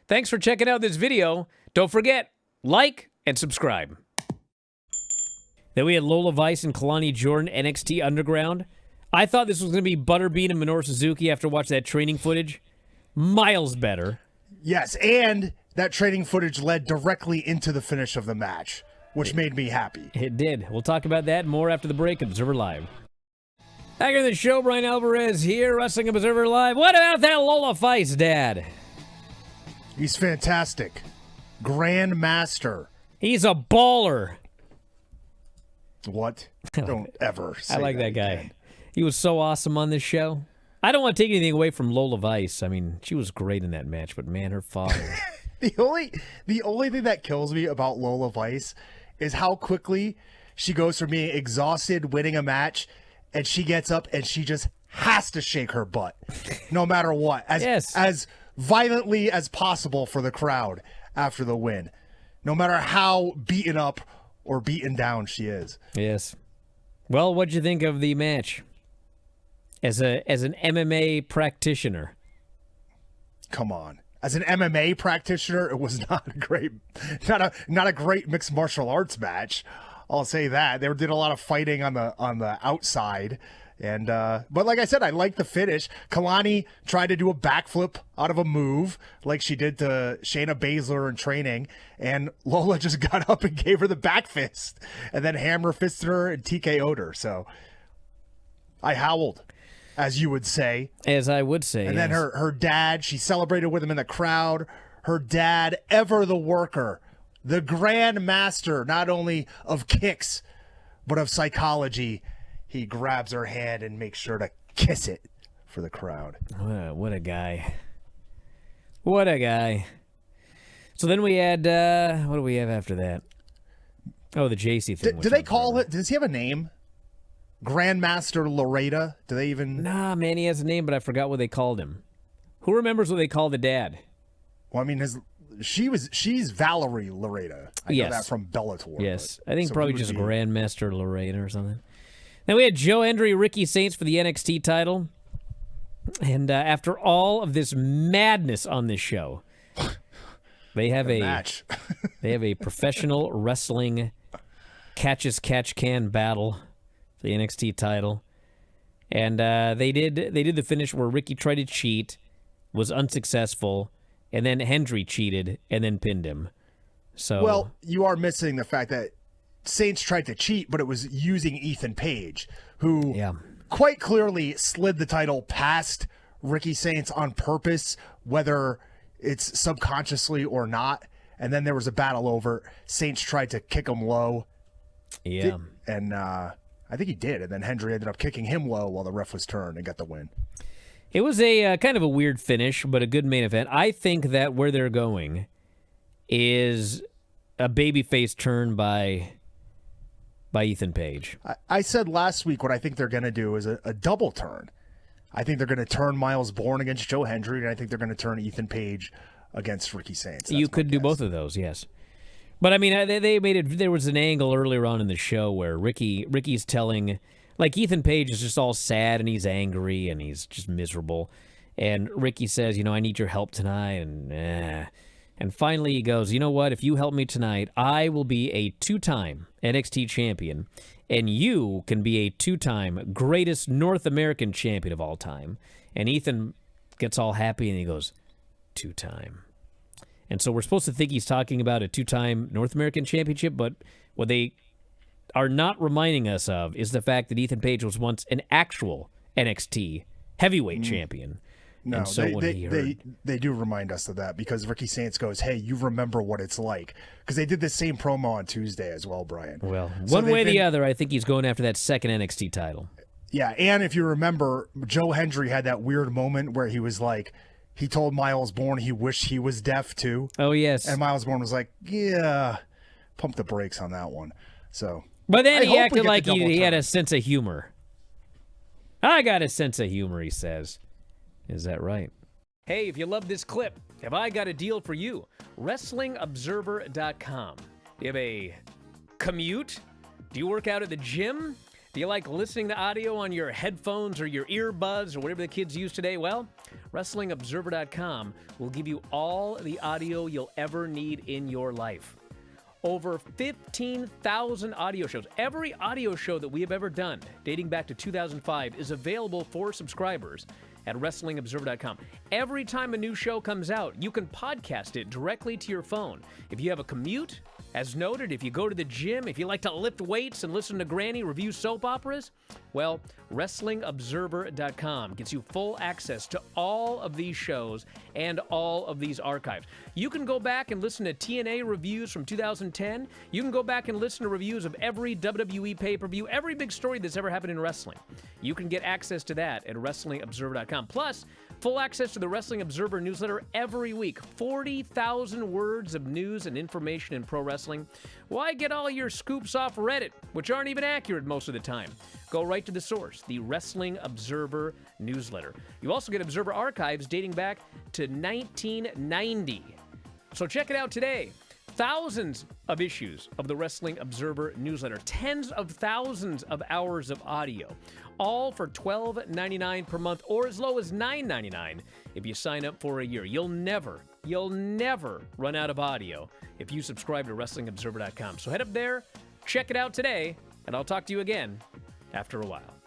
Thanks for checking out this video. Don't forget, like and subscribe. Then we had Lola Vice and Kalani Jordan, NXT Underground. I thought this was going to be Butterbean and Minoru Suzuki after watching that training footage. Miles better. Yes, and that training footage led directly into the finish of the match, which made me happy. It did. We'll talk about that and more after the break. Observer Live. Back in the show, Bryan Alvarez here, Wrestling Observer Live. What about that Lola Vice, Dad? He's fantastic. Grandmaster. He's a baller. What? Don't ever say I like that guy. again. He was so awesome on this show. I don't want to take anything away from Lola Vice. I mean, she was great in that match, but man, her father. The only thing that kills me about Lola Vice is how quickly she goes from being exhausted winning a match, and she gets up and she just has to shake her butt, no matter what, as violently as possible for the crowd after the win, no matter how beaten up or beaten down she is. Yes. Well, what'd you think of the match? As an MMA practitioner. Come on. As an MMA practitioner, it was not a great mixed martial arts match. I'll say that. They did a lot of fighting on the outside. And but like I said, I like the finish. Kalani tried to do a backflip out of a move like she did to Shayna Baszler in training, and Lola just got up and gave her the back fist and then hammer fisted her and TKO'd her. So I howled, as you would say. As I would say. And then her dad, she celebrated with him in the crowd. Her dad, ever the worker, the grand master, not only of kicks, but of psychology. He grabs her hand and makes sure to kiss it for the crowd. What a guy. What a guy. So then we had, what do we have after that? Oh, the JC thing. Do they call it, does he have a name? Grandmaster Loretta? Do they even? Nah, man, he has a name, but I forgot what they called him. Who remembers what they called the dad? Well, I mean, she's Valerie Loretta. I know that from Bellator. Yes, I think probably just Grandmaster Loretta or something. Then we had Joe Hendry, Ricky Saints for the NXT title. And after all of this madness on this show, they have a match. They have a professional wrestling catch-as-catch-can battle for the NXT title. And they did the finish where Ricky tried to cheat, was unsuccessful, and then Hendry cheated and then pinned him. So well, you are missing the fact that Saints tried to cheat, but it was using Ethan Page, who quite clearly slid the title past Ricky Saints on purpose, whether it's subconsciously or not. And then there was a battle over. Saints tried to kick him low. Yeah. And I think he did. And then Hendry ended up kicking him low while the ref was turned and got the win. It was a kind of a weird finish, but a good main event. I think that where they're going is a babyface turn by Ethan Page. I said last week what I think they're going to do is a double turn. I think they're going to turn Miles Bourne against Joe Hendry, and I think they're going to turn Ethan Page against Ricky Saints. You could do both of those, yes. But I mean, they made it. There was an angle earlier on in the show where Ricky's telling, like, Ethan Page is just all sad and he's angry and he's just miserable, and Ricky says, I need your help tonight, and finally he goes, you know what? If you help me tonight, I will be a 2-time NXT champion, and you can be a 2-time greatest North American champion of all time. And Ethan gets all happy and he goes, 2-time. And so we're supposed to think he's talking about a 2-time North American championship, but what they are not reminding us of is the fact that Ethan Page was once an actual NXT heavyweight champion. No, so they do remind us of that because Ricky Saints goes, hey, you remember what it's like. Because they did the same promo on Tuesday as well, Bryan. Well, one way or the other, I think he's going after that second NXT title. Yeah, and if you remember, Joe Hendry had that weird moment where he was like, he told Miles Bourne he wished he was deaf too. Oh, yes. And Miles Bourne was like, yeah, pump the brakes on that one. So, but then he acted like he had a sense of humor. I got a sense of humor, he says. Is that right? Hey, if you love this clip, have I got a deal for you? WrestlingObserver.com. Do you have a commute? Do you work out at the gym? Do Do you like listening to audio on your headphones or your earbuds or whatever the kids use today? Well, WrestlingObserver.com will give you all the audio you'll ever need in your life. Over 15,000 audio shows. Every audio show that we have ever done, dating back to 2005, is available for subscribers at WrestlingObserver.com. Every time a new show comes out, you can podcast it directly to your phone. If you have a commute, as noted, if you go to the gym, if you like to lift weights and listen to Granny review soap operas, well, WrestlingObserver.com gets you full access to all of these shows and all of these archives. You can go back and listen to TNA reviews from 2010. You can go back and listen to reviews of every WWE pay-per-view, every big story that's ever happened in wrestling. You can get access to that at WrestlingObserver.com. Plus, full access to the Wrestling Observer newsletter every week. 40,000 words of news and information in pro wrestling. Why get all your scoops off Reddit, which aren't even accurate most of the time? Go right to the source, the Wrestling Observer newsletter. You also get Observer archives dating back to 1990. So check it out today. Thousands of issues of the Wrestling Observer newsletter, tens of thousands of hours of audio, all for $12.99 per month or as low as $9.99 if you sign up for a year. You'll never run out of audio if you subscribe to WrestlingObserver.com. So head up there, check it out today, and I'll talk to you again after a while.